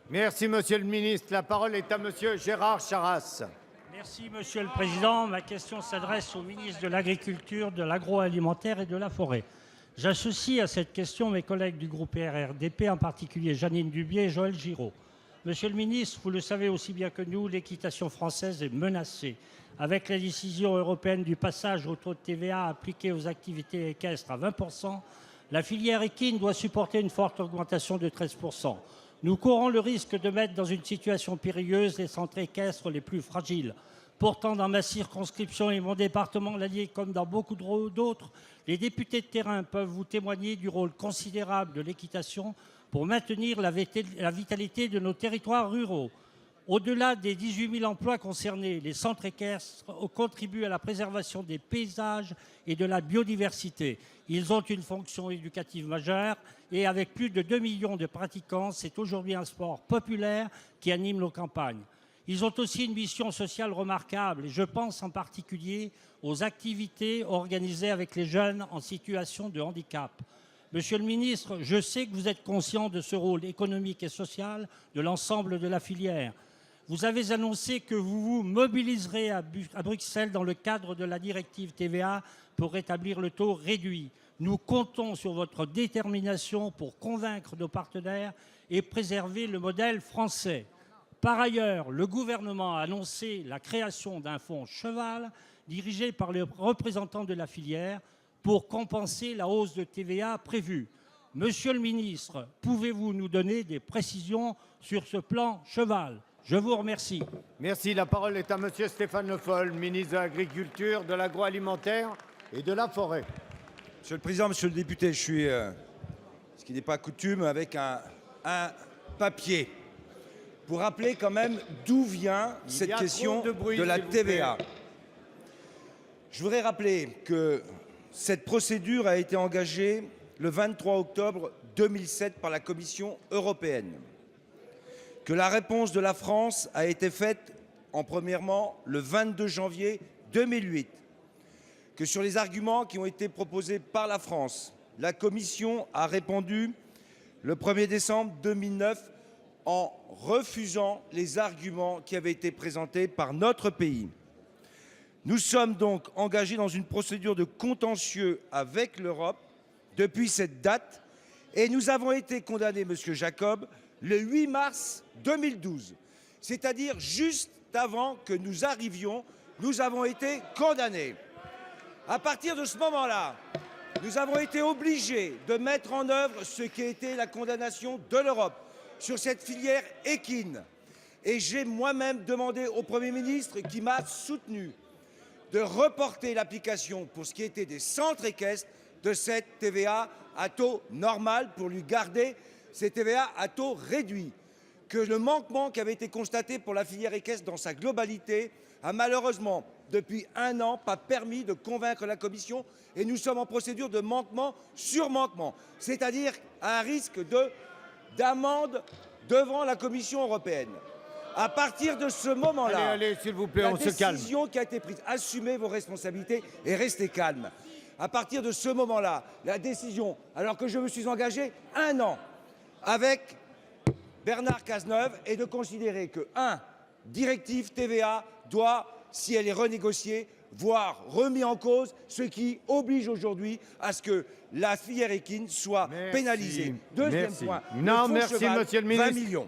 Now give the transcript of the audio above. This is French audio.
Merci, Monsieur le ministre. La parole est à Monsieur Gérard Charras. Merci, Monsieur le Président. Ma question s'adresse au ministre de l'Agriculture, de l'Agroalimentaire et de la Forêt. J'associe à cette question mes collègues du groupe RRDP, en particulier Jeannine Dubié et Joël Giraud. Monsieur le ministre, vous le savez aussi bien que nous, l'équitation française est menacée. Avec la décision européenne du passage au taux de TVA appliqué aux activités équestres à 20%, la filière équine doit supporter une forte augmentation de 13%. Nous courons le risque de mettre dans une situation périlleuse les centres équestres les plus fragiles. Pourtant, dans ma circonscription et mon département, l'Allier, comme dans beaucoup d'autres, les députés de terrain peuvent vous témoigner du rôle considérable de l'équitation pour maintenir la vitalité de nos territoires ruraux. Au-delà des 18 000 emplois concernés, les centres équestres contribuent à la préservation des paysages et de la biodiversité. Ils ont une fonction éducative majeure et avec plus de 2 millions de pratiquants, c'est aujourd'hui un sport populaire qui anime nos campagnes. Ils ont aussi une mission sociale remarquable et je pense en particulier aux activités organisées avec les jeunes en situation de handicap. Monsieur le ministre, je sais que vous êtes conscient de ce rôle économique et social de l'ensemble de la filière. Vous avez annoncé que vous vous mobiliserez à Bruxelles dans le cadre de la directive TVA pour rétablir le taux réduit. Nous comptons sur votre détermination pour convaincre nos partenaires et préserver le modèle français. Par ailleurs, le gouvernement a annoncé la création d'un fonds cheval dirigé par les représentants de la filière pour compenser la hausse de TVA prévue. Monsieur le ministre, pouvez-vous nous donner des précisions sur ce plan cheval ? Je vous remercie. Merci. La parole est à Monsieur Stéphane Le Foll, ministre de l'Agriculture, de l'Agroalimentaire et de la Forêt. Monsieur le Président, Monsieur le député, je suis, ce qui n'est pas coutume, avec un papier pour rappeler quand même d'où vient cette question de la TVA. Je voudrais rappeler que cette procédure a été engagée le 23 octobre 2007 par la Commission européenne, que la réponse de la France a été faite premièrement le 22 janvier 2008, que sur les arguments qui ont été proposés par la France, la Commission a répondu le 1er décembre 2009 en refusant les arguments qui avaient été présentés par notre pays. Nous sommes donc engagés dans une procédure de contentieux avec l'Europe depuis cette date et nous avons été condamnés, Monsieur Jacob, le 8 mars 2012, c'est-à-dire juste avant que nous arrivions, nous avons été condamnés. À partir de ce moment-là, nous avons été obligés de mettre en œuvre ce qui a été la condamnation de l'Europe sur cette filière équine. Et j'ai moi-même demandé au Premier ministre, qui m'a soutenu, de reporter l'application pour ce qui était des centres équestres de cette TVA à taux normal pour lui garder ces TVA à taux réduit, que le manquement qui avait été constaté pour la filière équestre dans sa globalité a malheureusement, depuis 1 an, pas permis de convaincre la Commission et nous sommes en procédure de manquement sur manquement, c'est-à-dire à un risque d'amende devant la Commission européenne. À partir de ce moment-là, s'il vous plaît, on se calme. La décision qui a été prise, assumez vos responsabilités et restez calme. À partir de ce moment-là, la décision, alors que je me suis engagé 1 an, avec Bernard Cazeneuve est de considérer que, directive TVA doit, si elle est renégociée, voire remis en cause, ce qui oblige aujourd'hui à ce que la filière équine soit pénalisée. Deuxième point, Non, merci, Monsieur le ministre. 20 millions.